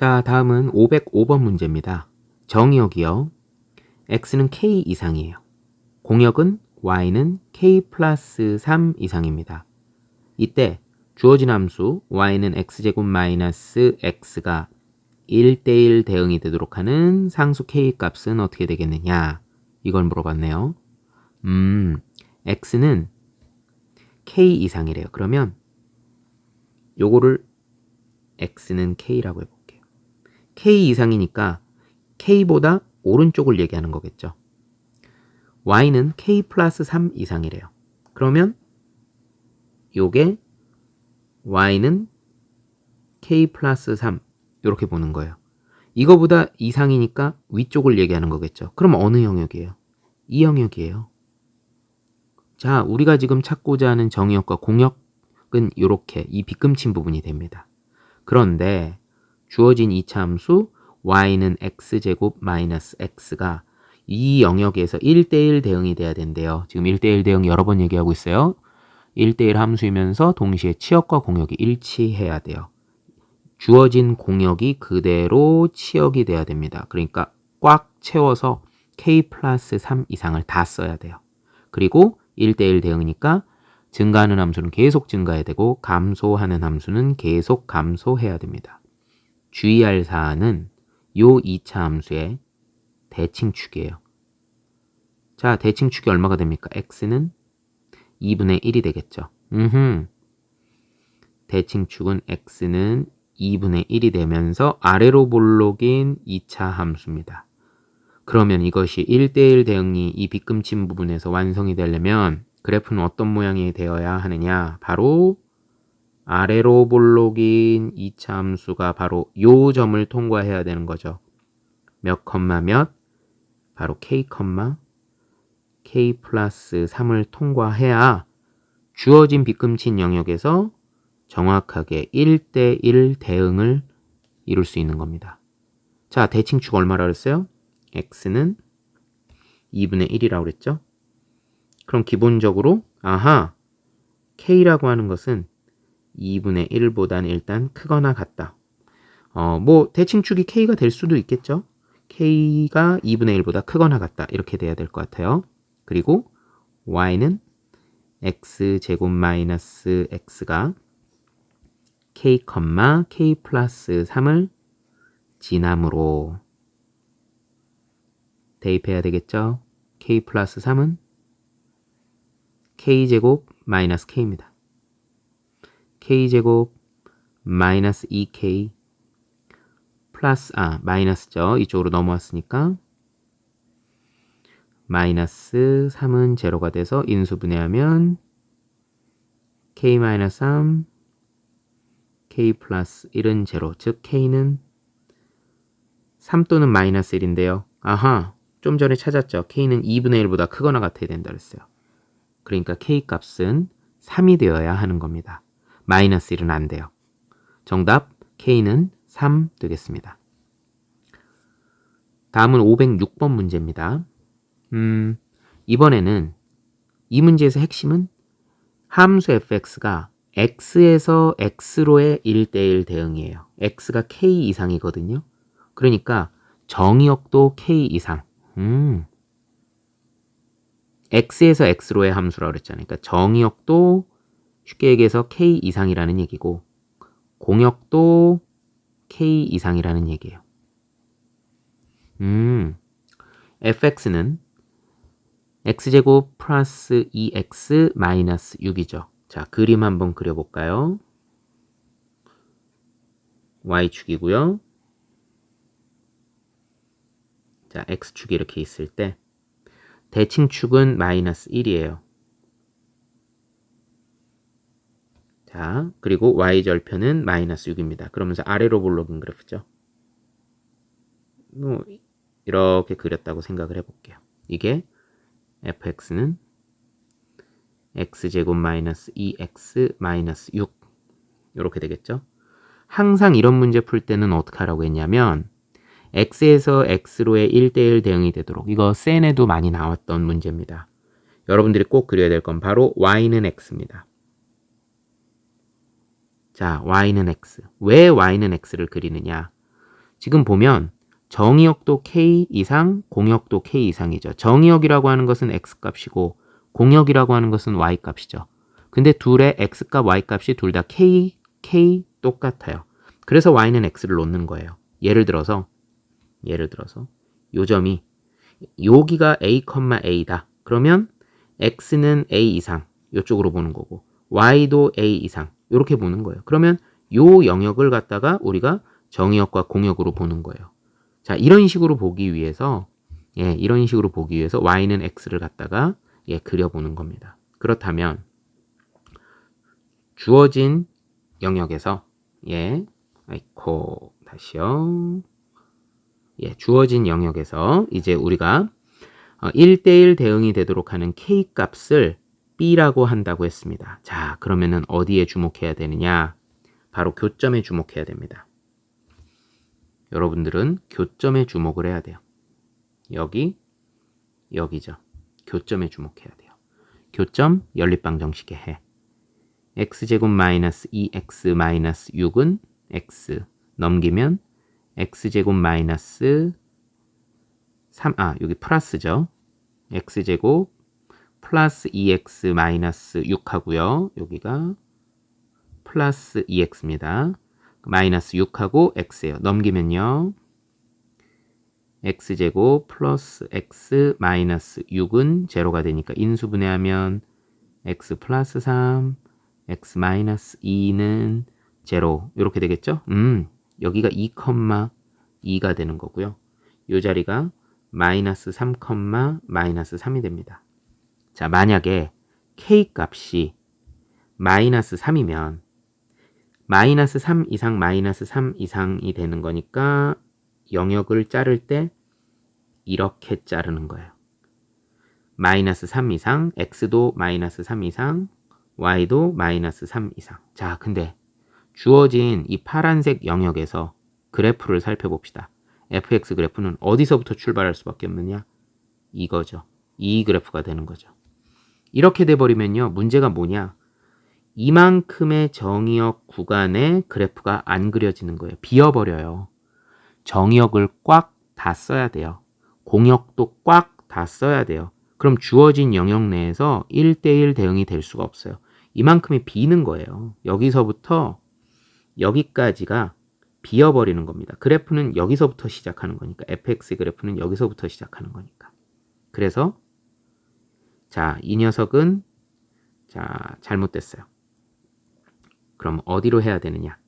자, 다음은 505번 문제입니다. 정의역이요. x는 k 이상이에요. 공역은 y는 k 플러스 3 이상입니다. 이때 주어진 함수 y는 x제곱 마이너스 x가 1대1 대응이 되도록 하는 상수 k 값은 어떻게 되겠느냐? 이걸 물어봤네요. x는 k 이상이래요. 그러면 요거를 x는 k라고 해볼게요. k 이상이니까 k보다 오른쪽을 얘기하는 거겠죠. y는 k 플러스 3 이상이래요. 그러면 요게 y는 k 플러스 3 이렇게 보는 거예요. 이거보다 이상이니까 위쪽을 얘기하는 거겠죠. 그럼 어느 영역이에요? 이 영역이에요. 자, 우리가 지금 찾고자 하는 정의역과 공역은 이렇게 이 빗금친 부분이 됩니다. 그런데 주어진 2차 함수 y는 x제곱 마이너스 x가 이 영역에서 1대1 대응이 돼야 된대요. 지금 1대1 대응 여러 번 얘기하고 있어요. 1대1 함수이면서 동시에 치역과 공역이 일치해야 돼요. 주어진 공역이 그대로 치역이 돼야 됩니다. 그러니까 꽉 채워서 k 플러스 3 이상을 다 써야 돼요. 그리고 1대1 대응이니까 증가하는 함수는 계속 증가해야 되고 감소하는 함수는 계속 감소해야 됩니다. 주의할 사안은 요 2차 함수의 대칭축이에요. 자, 대칭축이 얼마가 됩니까? x는 2분의 1이 되겠죠. 대칭축은 x는 2분의 1이 되면서 아래로 볼록인 2차 함수입니다. 그러면 이것이 1대1 대응이 이 빗금친 부분에서 완성이 되려면 그래프는 어떤 모양이 되어야 하느냐? 바로 아래로 볼록인 2차 함수가 바로 요 점을 통과해야 되는 거죠. 몇 컴마 몇? 바로 k 플러스 3을 통과해야 주어진 빗금친 영역에서 정확하게 1대1 대응을 이룰 수 있는 겁니다. 자, 대칭축 얼마라고 그랬어요? x는 2분의 1이라고 그랬죠? 그럼 기본적으로 k라고 하는 것은 2분의 1보다는 일단 크거나 같다. 뭐 대칭축이 k가 될 수도 있겠죠? k가 2분의 1보다 크거나 같다. 이렇게 돼야 될 것 같아요. 그리고 y는 x제곱 마이너스 x가 k, k 플러스 3을 지남으로 대입해야 되겠죠? k 플러스 3은 k제곱 마이너스 k입니다. k제곱 마이너스 2k 플러스 마이너스죠. 이쪽으로 넘어왔으니까 마이너스 3은 제로가 돼서 인수분해하면 k 마이너스 3 k 플러스 1은 제로, 즉 k는 3 또는 마이너스 1인데요. 좀 전에 찾았죠. k는 2분의 1보다 크거나 같아야 된다 그랬어요. 그러니까 k 값은 3이 되어야 하는 겁니다. 마이너스 1은 안 돼요. 정답 k는 3 되겠습니다. 다음은 506번 문제입니다. 이번에는 이 문제에서 핵심은 함수 fx가 x에서 x로의 1대1 대응이에요. x가 k 이상이거든요. 그러니까 정의역도 k 이상. x에서 x로의 함수라고 그랬잖아요. 그러니까 정의역도 쉽게 얘기해서 k 이상이라는 얘기고 공역도 k 이상이라는 얘기예요. fx는 x제곱 플러스 2x 마이너스 6이죠. 자, 그림 한번 그려볼까요? y축이고요. 자, x축이 이렇게 있을 때 대칭축은 마이너스 1이에요. 자, 그리고 y절편은 마이너스 6입니다. 그러면서 아래로 볼록인 그래프죠. 이렇게 그렸다고 생각을 해볼게요. 이게 fx는 x제곱 마이너스 2x 마이너스 6 이렇게 되겠죠. 항상 이런 문제 풀 때는 어떻게 하라고 했냐면 x에서 x로의 1대1 대응이 되도록, 이거 센에도 많이 나왔던 문제입니다. 여러분들이 꼭 그려야 될 건 바로 y는 x입니다. 자, y는 x. 왜 y는 x를 그리느냐? 지금 보면 정의역도 k 이상, 공역도 k 이상이죠. 정의역이라고 하는 것은 x값이고 공역이라고 하는 것은 y값이죠. 근데 둘의 x값, y값이 둘 다 k 똑같아요. 그래서 y는 x를 놓는 거예요. 예를 들어서 요 점이 여기가 a, a다. 그러면 x는 a 이상 이쪽으로 보는 거고 y도 a 이상 이렇게 보는 거예요. 그러면 요 영역을 갖다가 우리가 정의역과 공역으로 보는 거예요. 자, 이런 식으로 보기 위해서 y는 x를 갖다가 그려보는 겁니다. 그렇다면 주어진 영역에서 주어진 영역에서 이제 우리가 1대1 대응이 되도록 하는 k 값을 b라고 한다고 했습니다. 자, 그러면은 어디에 주목해야 되느냐? 바로 교점에 주목해야 됩니다. 여러분들은 교점에 주목을 해야 돼요. 여기죠. 교점에 주목해야 돼요. 교점 연립방정식의 해. x제곱 마이너스 2x 마이너스 6은 x 넘기면 x제곱 마이너스 3, 여기 플러스죠. x제곱 플러스 2x 마이너스 6 하고요. 여기가 플러스 2x입니다. 마이너스 6하고 x예요. 넘기면요. x제곱 플러스 x 마이너스 6은 제로가 되니까 인수분해하면 x 플러스 3, x 마이너스 2는 제로 이렇게 되겠죠? 여기가 2,2가 되는 거고요. 이 자리가 마이너스 3, 마이너스 3이 됩니다. 자, 만약에 k 값이 마이너스 3이면 마이너스 3 이상 마이너스 3 이상이 되는 거니까 영역을 자를 때 이렇게 자르는 거예요. 마이너스 3 이상, x도 마이너스 3 이상, y도 마이너스 3 이상. 자, 근데 주어진 이 파란색 영역에서 그래프를 살펴봅시다. fx 그래프는 어디서부터 출발할 수밖에 없느냐? 이거죠. 이 그래프가 되는 거죠. 이렇게 돼버리면요. 문제가 뭐냐? 이만큼의 정의역 구간에 그래프가 안 그려지는 거예요. 비어버려요. 정의역을 꽉 다 써야 돼요. 공역도 꽉 다 써야 돼요. 그럼 주어진 영역 내에서 1대1 대응이 될 수가 없어요. 이만큼이 비는 거예요. 여기서부터 여기까지가 비어버리는 겁니다. 그래프는 여기서부터 시작하는 거니까. fx 그래프는 여기서부터 시작하는 거니까. 그래서 자, 이 녀석은 자, 잘못됐어요. 그럼 어디로 해야 되느냐?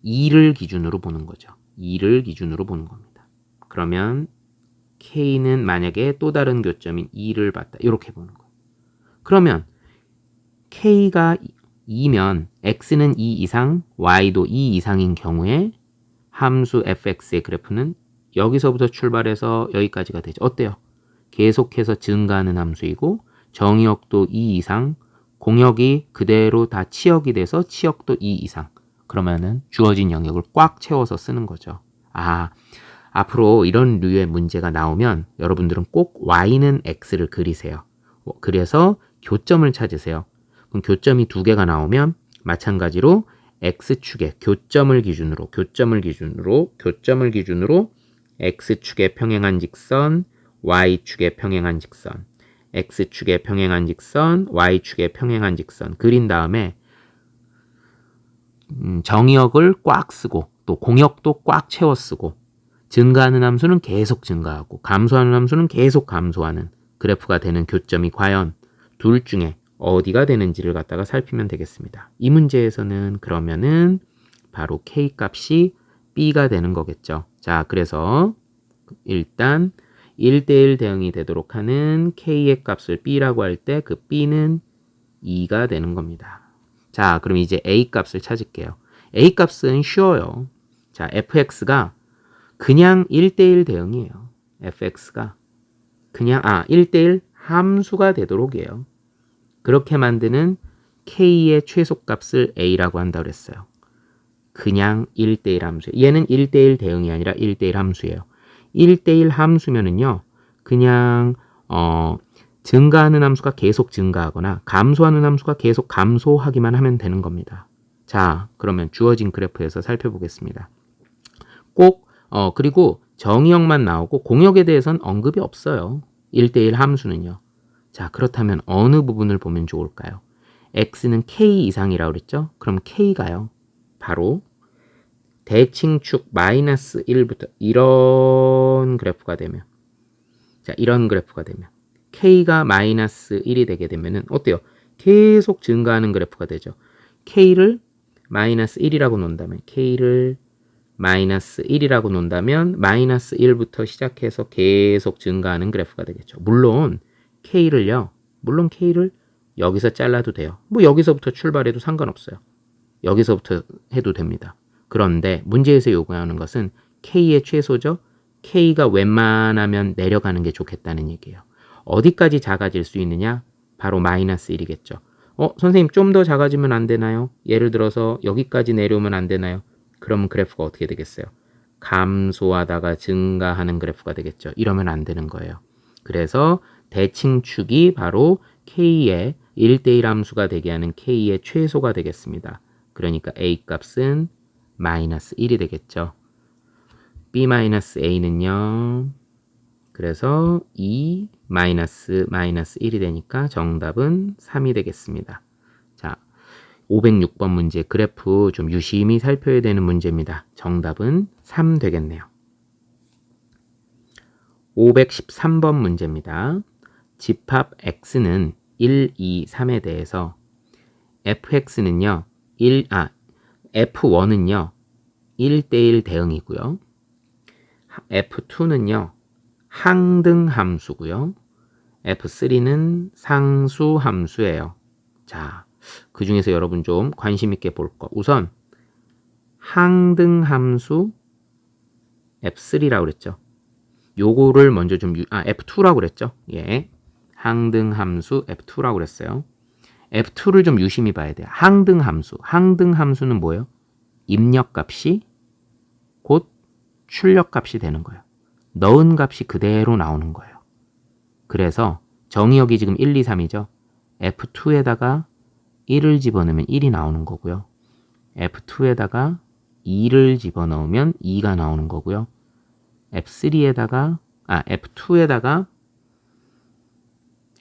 2를 기준으로 보는 거죠. 2를 기준으로 보는 겁니다. 그러면 K는 만약에 또 다른 교점인 2를 봤다. 이렇게 보는 거예요. 그러면 K가 2면 X는 2 이상, Y도 2 이상인 경우에 함수 fx의 그래프는 여기서부터 출발해서 여기까지가 되죠. 어때요? 계속해서 증가하는 함수이고 정의역도 2 이상, 공역이 그대로 다 치역이 돼서 치역도 2 이상. 그러면은 주어진 영역을 꽉 채워서 쓰는 거죠. 앞으로 이런 류의 문제가 나오면 여러분들은 꼭 y는 x를 그리세요. 그래서 교점을 찾으세요. 그럼 교점이 두 개가 나오면 마찬가지로 x축의 교점을 기준으로 x축의 평행한 직선, y축의 평행한 직선, x축의 평행한 직선, y축의 평행한 직선 그린 다음에 정의역을 꽉 쓰고 또 공역도 꽉 채워 쓰고 증가하는 함수는 계속 증가하고 감소하는 함수는 계속 감소하는 그래프가 되는 교점이 과연 둘 중에 어디가 되는지를 갖다가 살피면 되겠습니다. 이 문제에서는 그러면은 바로 k 값이 b가 되는 거겠죠. 자, 그래서 일단 1대1 대응이 되도록 하는 k의 값을 b라고 할 때 그 b는 2가 되는 겁니다. 자, 그럼 이제 a 값을 찾을게요. a 값은 쉬워요. 자, fx가 그냥 1대1 대응이에요. fx가 그냥 1대1 함수가 되도록 해요. 그렇게 만드는 k의 최소값을 a라고 한다고 그랬어요. 그냥 1대1 함수예요. 얘는 1대1 대응이 아니라 1대1 함수예요. 1대1 함수면은요. 그냥 증가하는 함수가 계속 증가하거나 감소하는 함수가 계속 감소하기만 하면 되는 겁니다. 자, 그러면 주어진 그래프에서 살펴보겠습니다. 꼭 그리고 정의역만 나오고 공역에 대해서는 언급이 없어요. 1대1 함수는요. 자, 그렇다면 어느 부분을 보면 좋을까요? x는 k 이상이라고 그랬죠? 그럼 k가요. 바로 대칭축 마이너스 1부터 이런 그래프가 되면, 자, 이런 그래프가 되면 k가 마이너스 1이 되게 되면은 어때요? 계속 증가하는 그래프가 되죠. k를 마이너스 1이라고 놓는다면, k를 마이너스 1이라고 놓는다면 마이너스 1부터 시작해서 계속 증가하는 그래프가 되겠죠. 물론 K를 여기서 잘라도 돼요. 뭐 여기서부터 출발해도 상관없어요. 여기서부터 해도 됩니다. 그런데 문제에서 요구하는 것은 K의 최소죠. K가 웬만하면 내려가는 게 좋겠다는 얘기예요. 어디까지 작아질 수 있느냐? 바로 마이너스 1이겠죠. 선생님 좀 더 작아지면 안 되나요? 예를 들어서 여기까지 내려오면 안 되나요? 그럼 그래프가 어떻게 되겠어요? 감소하다가 증가하는 그래프가 되겠죠. 이러면 안 되는 거예요. 그래서 대칭축이 바로 K의 1대1 함수가 되게 하는 K의 최소가 되겠습니다. 그러니까 A 값은 마이너스 1이 되겠죠. B 마이너스 A는요. 그래서 2 마이너스 1이 되니까 정답은 3이 되겠습니다. 자, 506번 문제 그래프 좀 유심히 살펴야 되는 문제입니다. 정답은 3 되겠네요. 513번 문제입니다. 집합 x는 1, 2, 3에 대해서 fx는요. f1은요. 1대1 대응이고요. f2는요. 항등 함수고요. f3는 상수 함수예요. 자, 그 중에서 여러분 좀 관심 있게 볼 거. 우선 항등 함수 f3라고 그랬죠. 요거를 먼저 좀 f2라고 그랬죠. 예. 항등 함수 f2라고 그랬어요. f2를 좀 유심히 봐야 돼요. 항등 함수. 항등 함수는 뭐예요? 입력값이 곧 출력값이 되는 거예요. 넣은 값이 그대로 나오는 거예요. 그래서 정의역이 지금 1, 2, 3이죠. f2에다가 1을 집어넣으면 1이 나오는 거고요. f2에다가 2를 집어넣으면 2가 나오는 거고요. f2에다가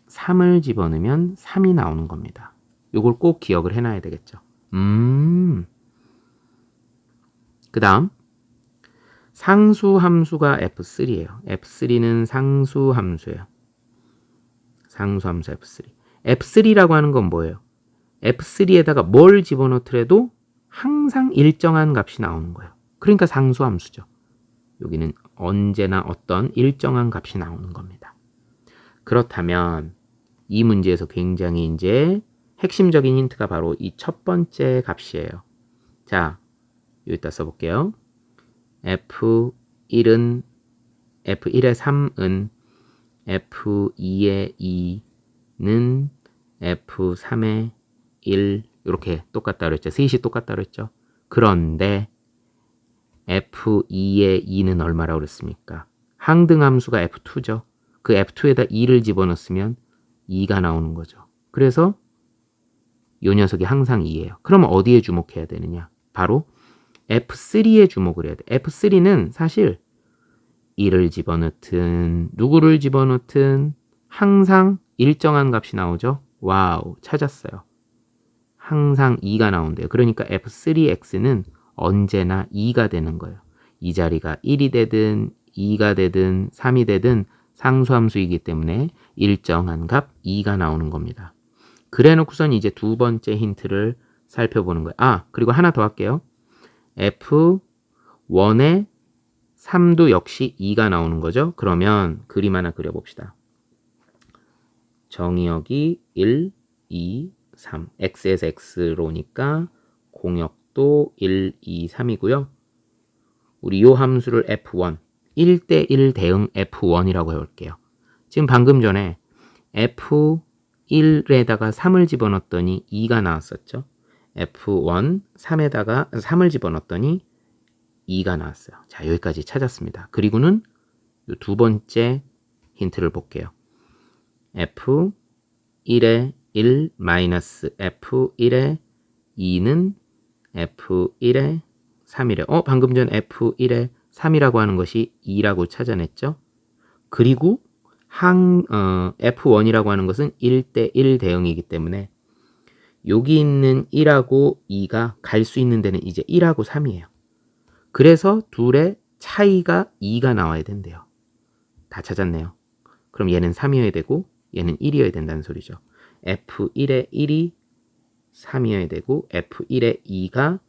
3을 집어넣으면 3이 나오는 겁니다. 이걸 꼭 기억을 해놔야 되겠죠. 그 다음 상수함수가 f3예요. f3는 상수함수예요. 상수함수 f3. f3라고 하는 건 뭐예요? f3에다가 뭘 집어넣더라도 항상 일정한 값이 나오는 거예요. 그러니까 상수함수죠. 여기는 언제나 어떤 일정한 값이 나오는 겁니다. 그렇다면 이 문제에서 굉장히 이제 핵심적인 힌트가 바로 이 첫 번째 값이에요. 자, 여기다 써볼게요. F1의 3은 F2의 2는 F3의 1 이렇게 똑같다 그랬죠. 셋이 똑같다 그랬죠. 그런데 F2의 2는 얼마라고 그랬습니까? 항등함수가 F2죠. 그 F2에다 2를 집어넣으면 2가 나오는 거죠. 그래서 이 녀석이 항상 2예요. 그럼 어디에 주목해야 되느냐? 바로 F3에 주목을 해야 돼. F3는 사실 1을 집어넣든 누구를 집어넣든 항상 일정한 값이 나오죠. 와우, 찾았어요. 항상 2가 나온대요. 그러니까 F3X는 언제나 2가 되는 거예요. 이 자리가 1이 되든 2가 되든 3이 되든 상수함수이기 때문에 일정한 값 2가 나오는 겁니다. 그래 놓고선 이제 두 번째 힌트를 살펴보는 거예요. 그리고 하나 더 할게요. F1의 3도 역시 2가 나오는 거죠. 그러면 그림 하나 그려봅시다. 정의역이 1, 2, 3. x에서 x로니까 공역도 1, 2, 3이고요. 우리 이 함수를 F1, 1대1 대응 F1이라고 해볼게요. 지금 방금 전에 F1에다가 3을 집어넣었더니 2가 나왔었죠. F1, 3에다가 3을 집어넣었더니 2가 나왔어요. 자, 여기까지 찾았습니다. 그리고는 두 번째 힌트를 볼게요. F1의 1 마이너스 F1의 2는 F1에 3이래. 방금 전 F1에 3이라고 하는 것이 2라고 찾아냈죠. 그리고 F1이라고 하는 것은 1대1 대응이기 때문에 여기 있는 1하고 2가 갈 수 있는 데는 이제 1하고 3이에요. 그래서 둘의 차이가 2가 나와야 된대요. 다 찾았네요. 그럼 얘는 3이어야 되고 얘는 1이어야 된다는 소리죠. F1의 1이 3이어야 되고 F1의 2가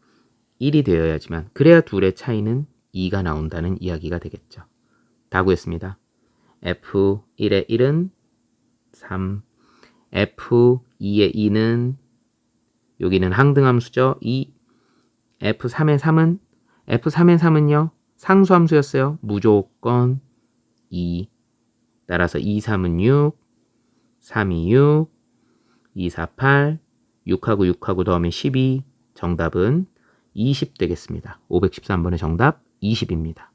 1이 되어야지만 그래야 둘의 차이는 2가 나온다는 이야기가 되겠죠. 다 구했습니다. F1의 1은 3, F2의 2는 여기는 항등함수죠. 2, F3의 3은요. 상수함수였어요. 무조건 2. 따라서 2, 3은 6, 3이 6, 2, 4, 8, 6하고 6하고 더하면 12. 정답은 20 되겠습니다. 513번의 정답 20입니다.